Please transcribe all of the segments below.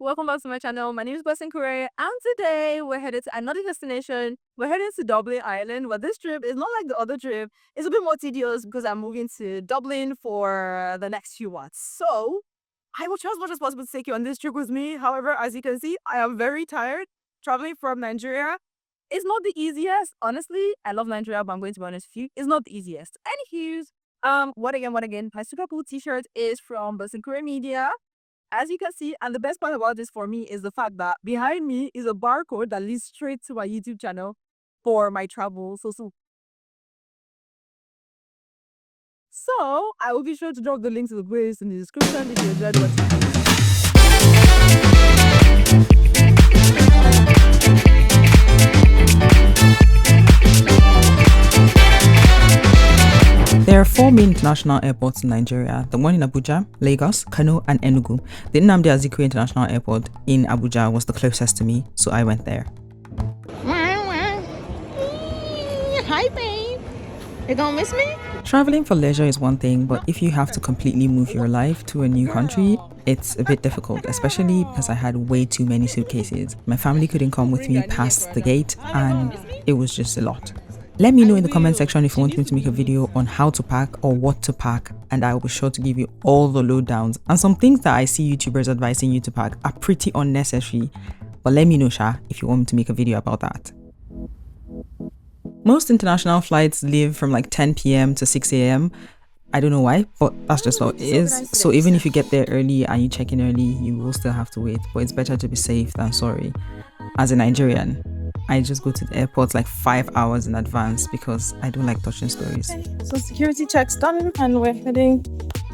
welcome back to my channel. My name is Blessing Kure, and today we're headed to another destination. We're heading to Dublin, Ireland, but this trip is not like the other trip. It's a bit more tedious because I'm moving to Dublin for the next few months. So I will try as much as possible to take you on this trip with me. However, as you can see, I am very tired traveling from Nigeria. It's not the easiest, honestly. I love Nigeria, but I'm going to be honest with you. It's not the easiest. Anywho, what again? My super cool t-shirt is from Blessing Kure Media, as you can see. And the best part about this for me is the fact that behind me is a barcode that leads straight to my YouTube channel for my travel. So I will be sure to drop the link to the place in the description if you enjoyed watching. There are 4 main international airports in Nigeria: the one in Abuja, Lagos, Kano, and Enugu. The Nnamdi Azikiwe International Airport in Abuja was the closest to me, so I went there. Hi, babe. You gonna miss me? Traveling for leisure is one thing, but if you have to completely move your life to a new country, it's a bit difficult, especially because I had way too many suitcases. My family couldn't come with me past the gate, and it was just a lot. Let me know in the comment section if you want me to make a video on how to pack or what to pack, and I will be sure to give you all the lowdowns. And some things that I see YouTubers advising you to pack are pretty unnecessary, but let me know, Sha, if you want me to make a video about that. Most international flights leave from like 10 p.m. to 6 a.m. I don't know why, but that's just how it is. So even if you get there early and you check in early, you will still have to wait, but it's better to be safe than sorry. As a Nigerian, I just go to the airport like 5 hours in advance because I don't like touching stories. So security check's done and we're heading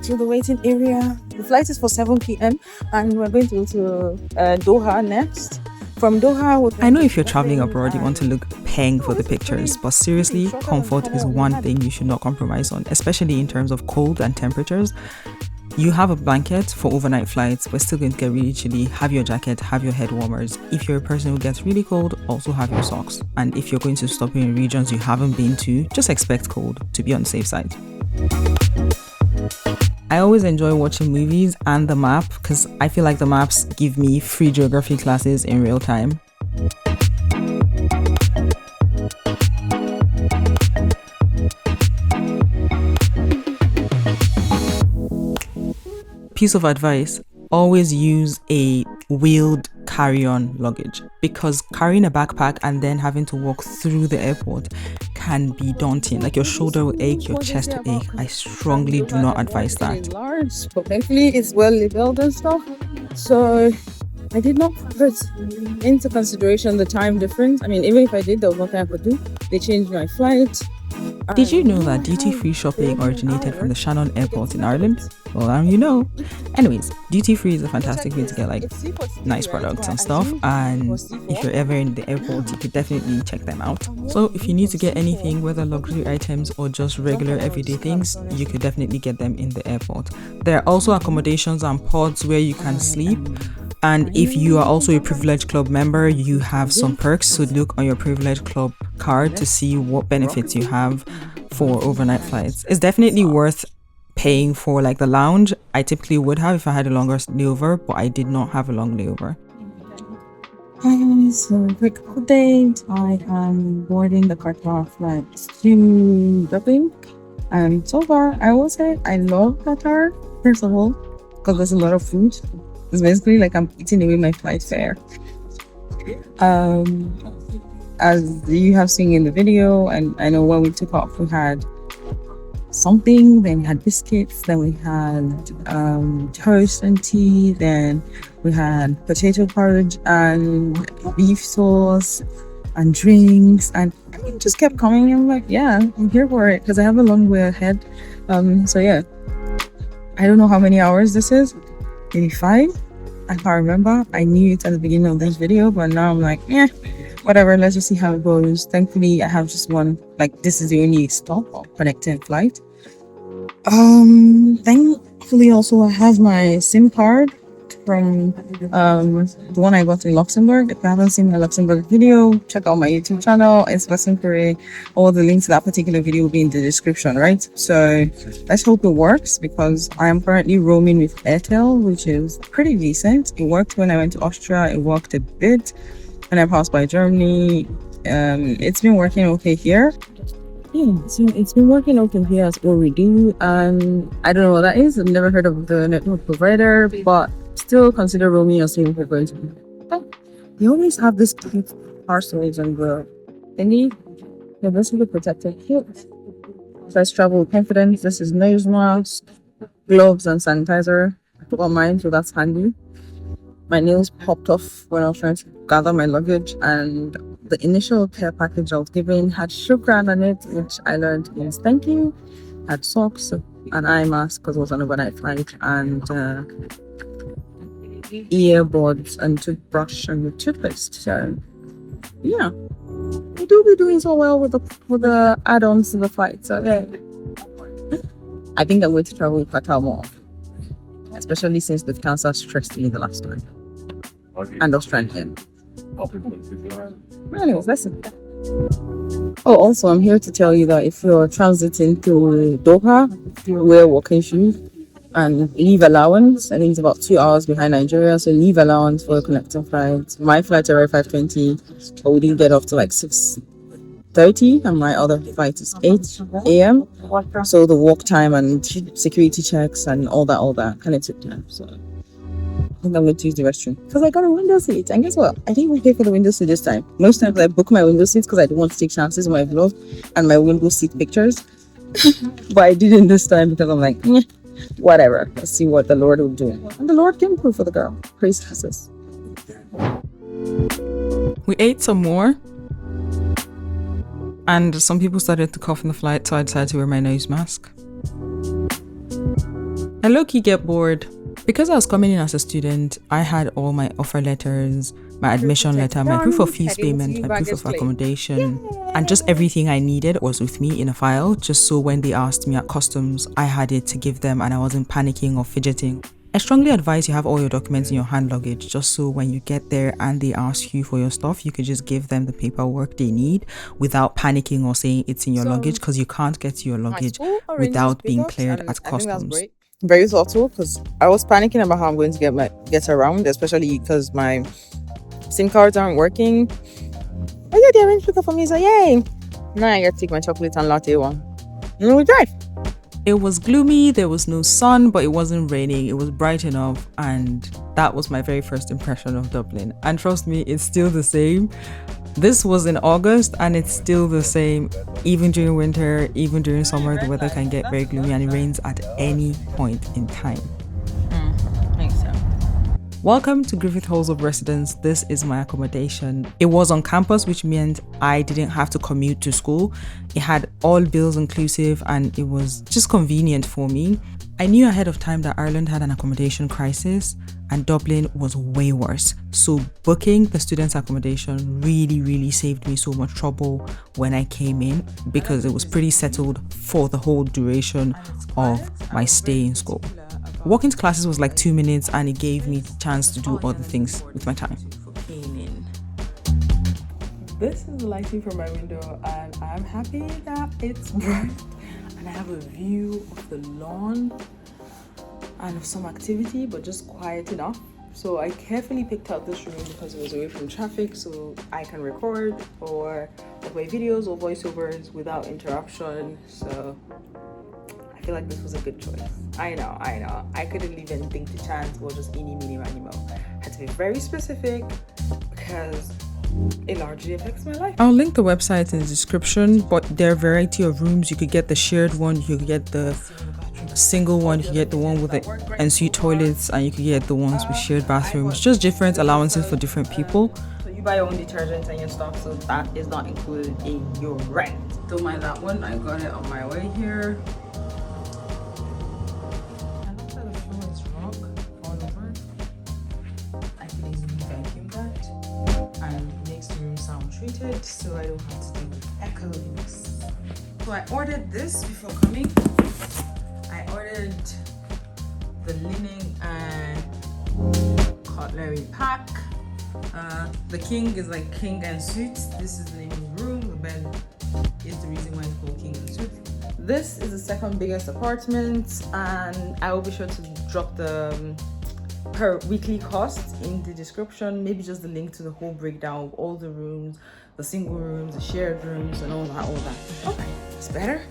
to the waiting area. The flight is for 7 p.m. and we're going to go to Doha next. From Doha, I know if you're traveling abroad, you want to look peng for the pictures, but seriously, comfort is one thing you should not compromise on, especially in terms of cold and temperatures. You have a blanket for overnight flights, but still going to get really chilly. Have your jacket, have your head warmers. If you're a person who gets really cold, also have your socks. And if you're going to stop in regions you haven't been to, just expect cold to be on the safe side. I always enjoy watching movies and the map because I feel like the maps give me free geography classes in real time. Piece of advice: always use a wheeled carry-on luggage, because carrying a backpack and then having to walk through the airport can be daunting. Like your shoulder will ache, your chest will ache. I strongly do not advise that. Large, but thankfully it's well labeled and stuff. So I did not put into consideration the time difference. I mean, even if I did, there was nothing I could do. They changed my flight. Did you know that duty-free shopping originated from the Shannon Airport in Ireland? Well, you know. Anyways, duty-free is a fantastic way to get like nice products and stuff, and if you're ever in the airport, you could definitely check them out. So if you need to get anything, whether luxury items or just regular everyday things, you could definitely get them in the airport. There are also accommodations and pods where you can sleep. And if you are also a Privilege Club member, you have some perks. So look on your Privilege Club card to see what benefits you have for overnight flights. It's definitely worth paying for like the lounge. I typically would have if I had a longer layover, but I did not have a long layover. So quick update. I am boarding the Qatar flight to Dublin. And so far, I will say I love Qatar, first of all, because there's a lot of food. It's basically like I'm eating away my flight fare. As you have seen in the video, and I know when we took off, we had something, then we had biscuits, then we had toast and tea, then we had potato porridge and beef sauce and drinks, and it just kept coming. I'm like, yeah, I'm here for it because I have a long way ahead. So yeah, I don't know how many hours this is. Maybe 5. I can't remember. I knew it at the beginning of this video, but now I'm like, yeah, whatever. Let's just see how it goes. Thankfully, I have just one. Like, this is the only stop or connecting flight. Thankfully, also I have my SIM card from the one I got in Luxembourg. If you haven't seen the Luxembourg video, check out my YouTube channel. It's Blessing Pure. All the links to that particular video will be in the description, right? So let's hope it works, because I am currently roaming with Airtel, which is pretty decent. It worked when I went to Austria. It worked a bit when I passed by Germany. It's been working okay here. Yeah, so it's been working okay here as well. We do. I don't know what that is. I've never heard of the network provider, but still consider roaming as being going to be. They always have this cute parcels and the thingy. They're basically protected here. Let's travel with confidence. This is nose mask, gloves, and sanitizer. I forgot mine, so that's handy. My nails popped off when I was trying to gather my luggage, and the initial care package I was given had shukran on it, which I learned means thank you. Had socks, an eye mask because it was an overnight flight, and earbuds and toothbrush and toothpaste. So yeah, we do be doing so well with the add-ons to the flight. So yeah, I think I'm going to travel with Qatar more, especially since the cancer stressed me the last time. And Australian. Anyways, listen. Oh, also, I'm here to tell you that if you're transiting to Doha, wear walking shoes and leave allowance. I think it's about 2 hours behind Nigeria, so leave allowance for a connecting flight. My flight arrived 5:20, but we didn't get off to like 6:30, and my other flight is 8 a.m. So the walk time and security checks and all that kind of took time. So I think I'm going to use the restroom because I got a window seat. And guess what? I didn't even pay for the window seat this time. Most times I book my window seats because I don't want to take chances with my vlog and my window seat pictures. But I didn't this time because I'm like, whatever. Let's see what the Lord will do. And the Lord came through for the girl. Praise Jesus. We ate some more, and some people started to cough in the flight, so I decided to wear my nose mask. I low-key get bored. Because I was coming in as a student, I had all my offer letters, my admission letter, my proof of fees payment, my proof of accommodation, and just everything I needed was with me in a file, just so when they asked me at customs, I had it to give them and I wasn't panicking or fidgeting. I strongly advise you have all your documents in your hand luggage, just so when you get there and they ask you for your stuff, you could just give them the paperwork they need without panicking or saying it's in your luggage, because you can't get to your luggage without being cleared at customs. Very thoughtful, because I was panicking about how I'm going to get around, especially because my SIM cards aren't working. Oh yeah, they arranged pickup for me, so yay! Now I get to take my chocolate and latte one. And we drive. It was gloomy, there was no sun, but it wasn't raining, it was bright enough, and that was my very first impression of Dublin. And trust me, it's still the same. This was in August and it's still the same. Even during winter, even during summer, the weather can get very gloomy and it rains at any point in time. Makes sense. Welcome to Griffith Halls of Residence. This is my accommodation. It was on campus, which meant I didn't have to commute to school. It had all bills inclusive and it was just convenient for me. I knew ahead of time that Ireland had an accommodation crisis and Dublin was way worse. So booking the students' accommodation really saved me so much trouble when I came in, because it was pretty settled for the whole duration of my stay in school. Walking to classes was like 2 minutes and it gave me the chance to do other things with my time. This is the lighting from my window and I'm happy that it's bright and I have a view of the lawn and of some activity, but just quiet enough. So I carefully picked out this room because it was away from traffic, so I can record or play videos or voiceovers without interruption. So I feel like this was a good choice. I know. I couldn't leave anything to chance or just eeny, meeny, miny, mo. I had to be very specific because it largely affects my life. I'll link the website in the description, but there are a variety of rooms. You could get the shared one, you could get the single one, you could get the one with the ensuite toilets, and you could get the ones with shared bathrooms. Just different allowances for different people. So you buy your own detergent and your stuff, so that is not included in your rent. Don't mind that one, I got it on my way here. Treated, so I don't have to deal with echoes. So I ordered this before coming. I ordered the linen and cutlery pack. The king is like king and suits. This is the name of the room. The bed is the reason why it's called king and suits. This is the second biggest apartment, and I will be sure to drop the per weekly cost in the description. Maybe just the link to the whole breakdown of all the rooms, the single rooms, the shared rooms, and all that. Okay, it's better.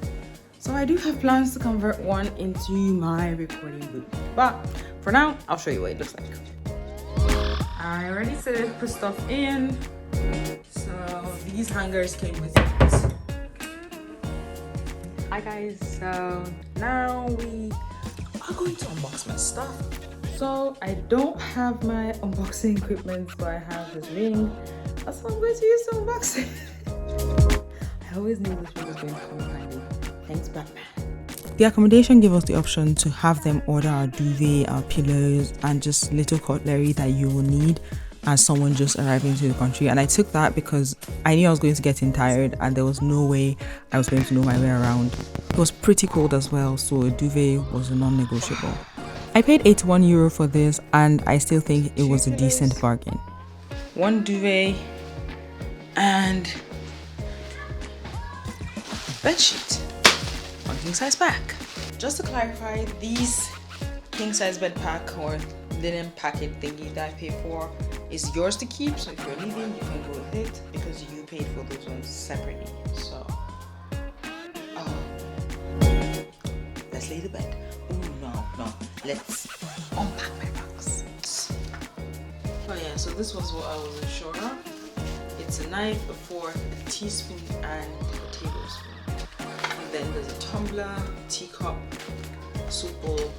So I do have plans to convert one into my recording booth, but for now I'll show you what it looks like. I already said to put stuff in, so these hangers came with it. Hi guys, so now we are going to unbox my stuff. So I don't have my unboxing equipment, so I have this ring. That's what I'm going to use to unbox it. I always knew this ring was going to come in handy. Thanks, Batman. The accommodation gave us the option to have them order our duvet, our pillows, and just little cutlery that you will need as someone just arriving to the country. And I took that because I knew I was going to get tired and there was no way I was going to know my way around. It was pretty cold as well, so a duvet was a non-negotiable. I paid €81 for this, and I still think it was a decent bargain. One duvet and bedsheet. One king size pack. Just to clarify, these king size bed pack or linen packet thingy that I paid for is yours to keep. So if you're leaving, you can go with it because you paid for those ones separately. So let's lay the bed. No. Let's unpack my box. Oh yeah, so this was what I was unsure of. It's a knife, a fork, a teaspoon, and a tablespoon. And then there's a tumbler, teacup, soup bowl,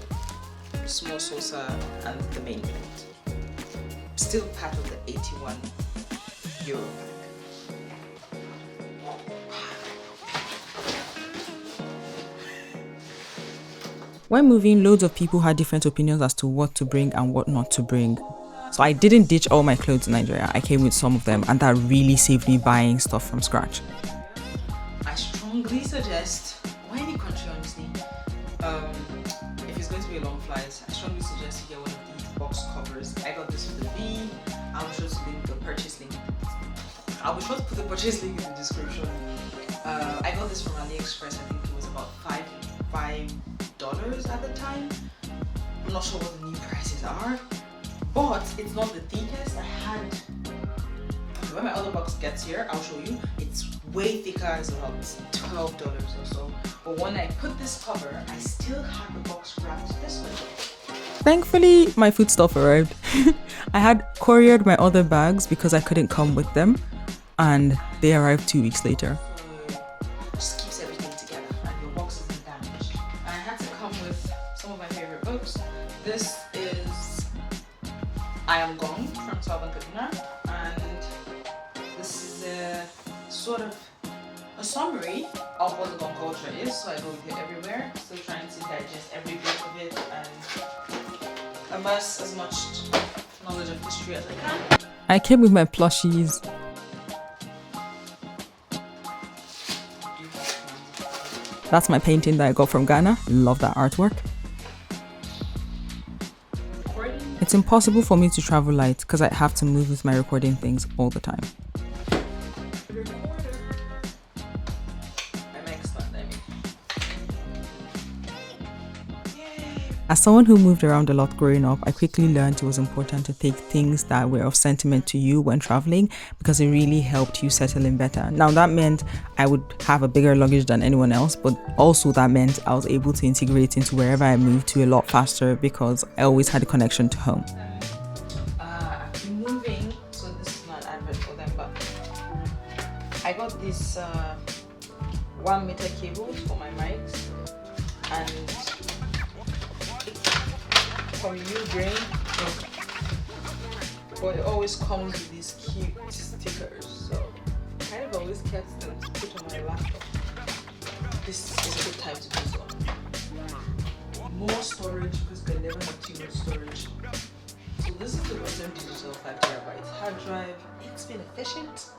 small saucer, and the main plate. Still part of the €81 pack. When moving, loads of people had different opinions as to what to bring and what not to bring. So I didn't ditch all my clothes in Nigeria. I came with some of them, and that really saved me buying stuff from scratch. I strongly suggest, or any country honestly, if it's going to be a long flight, I strongly suggest you get one of these box covers. I got this for the V. I'll be sure to link the purchase link. I'll be sure to put the purchase link in the description. I got this from AliExpress. I think it was about $5 at the time. I'm not sure what the new prices are, but it's not the thickest. When my other box gets here, I'll show you. It's way thicker. It's about $12 or so. But when I put this cover, I still have the box wrapped this way. Thankfully, my food stuff arrived. I had couriered my other bags because I couldn't come with them, and they arrived 2 weeks later. Just keeps everything together, and your box isn't damaged. I had to come with some of my favorite books. This is I Am Gone from Kaduna, and this is a sort of a summary of what the Gone culture is. So I go with it everywhere, still trying to digest every bit of it and amass as much knowledge of history as I can. I came with my plushies. That's my painting that I got from Ghana. Love that artwork. It's impossible for me to travel light because I have to move with my recording things all the time. As someone who moved around a lot growing up, I quickly learned it was important to take things that were of sentiment to you when traveling because it really helped you settle in better. Now that meant I would have a bigger luggage than anyone else, but also that meant I was able to integrate into wherever I moved to a lot faster because I always had a connection to home. I've been moving, so this is not an advert for them, but I got these 1 meter cables for my mics, and from Ukraine, but it always comes with these cute stickers, so I kind of always kept them to put on my laptop. This is a good time to do so. More storage because I never have too much storage. So this is the Western Digital 5 terabyte hard drive. It's been efficient.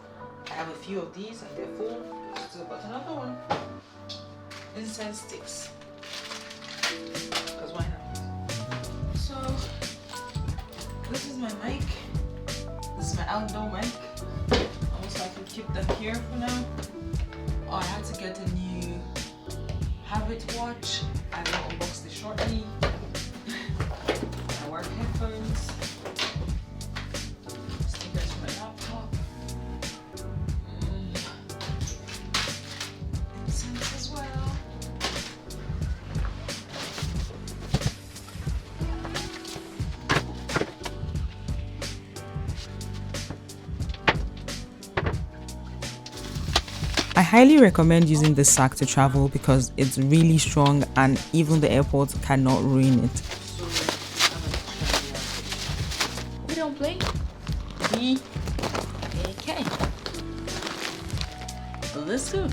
I have a few of these and they're full. Still got another one. Incense sticks. Because why not? So This is my mic. This is my outdoor mic. Also, I can keep that here for now. Oh, I had to get a new Habit watch. I will unbox this shortly. My work headphones. Stickers for my laptop. Incense as well. I highly recommend using this sack to travel because it's really strong and even the airport cannot ruin it. We don't play. Okay. Let's go.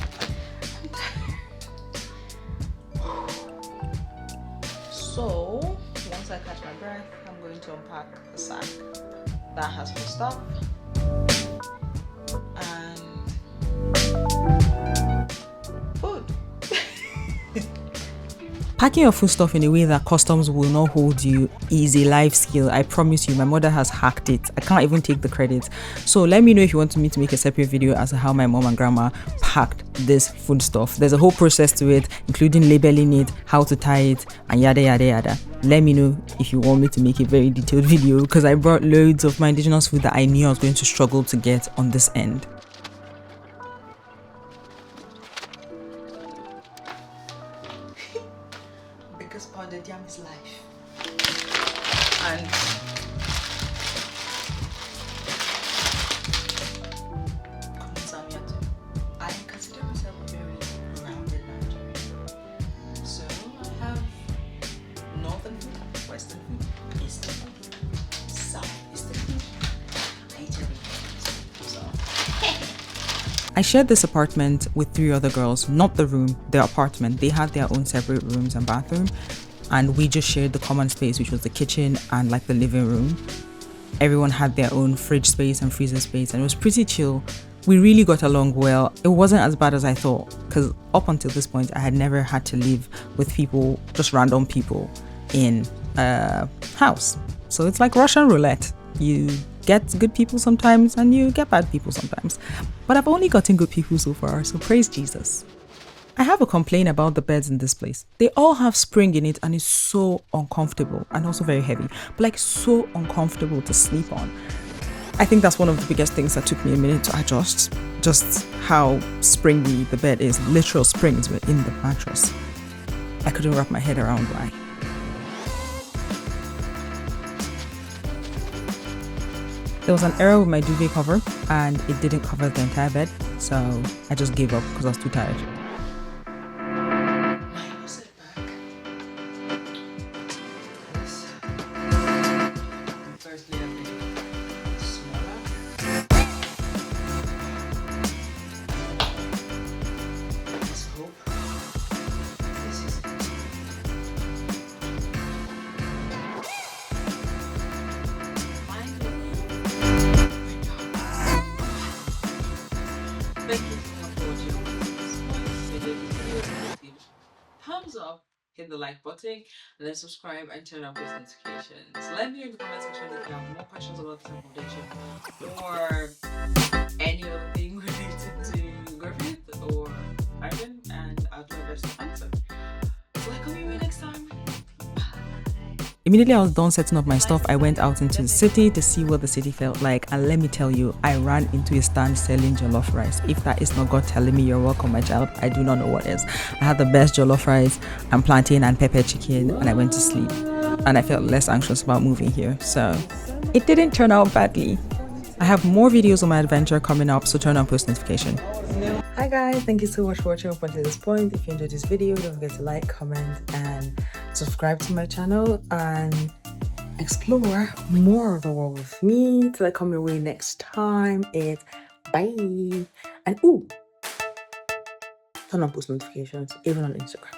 So, once I catch my breath, I'm going to unpack the sack that has my stuff. Packing your food stuff in a way that customs will not hold you is a life skill. I promise you, my mother has hacked it. I can't even take the credit. So let me know if you want me to make a separate video as to how my mom and grandma packed this food stuff. There's a whole process to it, including labeling it, how to tie it, and yada yada yada. Let me know if you want me to make a very detailed video because I brought loads of my indigenous food that I knew I was going to struggle to get on this end. Because pounded yam is life. And I consider myself a very rounded Nigerian. So I have northern food, western food, eastern food, southeastern food. I eat everything. So I shared this apartment with 3 other girls, not the room, the apartment. They had their own separate rooms and bathroom, and we just shared the common space, which was the kitchen and like the living room. Everyone had their own fridge space and freezer space, and it was pretty chill. We really got along well. It wasn't as bad as I thought, because up until this point, I had never had to live with people, just random people in a house. So it's like Russian roulette. You get good people sometimes and you get bad people sometimes. But I've only gotten good people so far, so praise Jesus. I have a complaint about the beds in this place. They all have spring in it and it's so uncomfortable and also very heavy, but like so uncomfortable to sleep on. I think that's one of the biggest things that took me a minute to adjust, just how springy the bed is. Literal springs were in the mattress. I couldn't wrap my head around why. There was an error with my duvet cover and it didn't cover the entire bed, so I just gave up because I was too tired. Thank you so much for watching. Thumbs up, hit the like button, and then subscribe and turn on post notifications. Let me know in the comment section if you have more questions about this accommodation or any other thing related to Griffith or Ireland, and I'll do my best to answer. So I'll come your way next time. Immediately I was done setting up my stuff, I went out into the city to see what the city felt like, and let me tell you, I ran into a stand selling jollof rice. If that is not God telling me you're welcome, my child, I do not know what is. I had the best jollof rice and plantain and pepper chicken, and I went to sleep. And I felt less anxious about moving here, so it didn't turn out badly. I have more videos on my adventure coming up, so turn on post notification. Hi guys, thank you so much for watching up until this point. If you enjoyed this video, don't forget to like, comment, and subscribe to my channel and explore more of the world with me. Till I come your way next time, it's bye. And ooh, turn on post notifications, even on Instagram.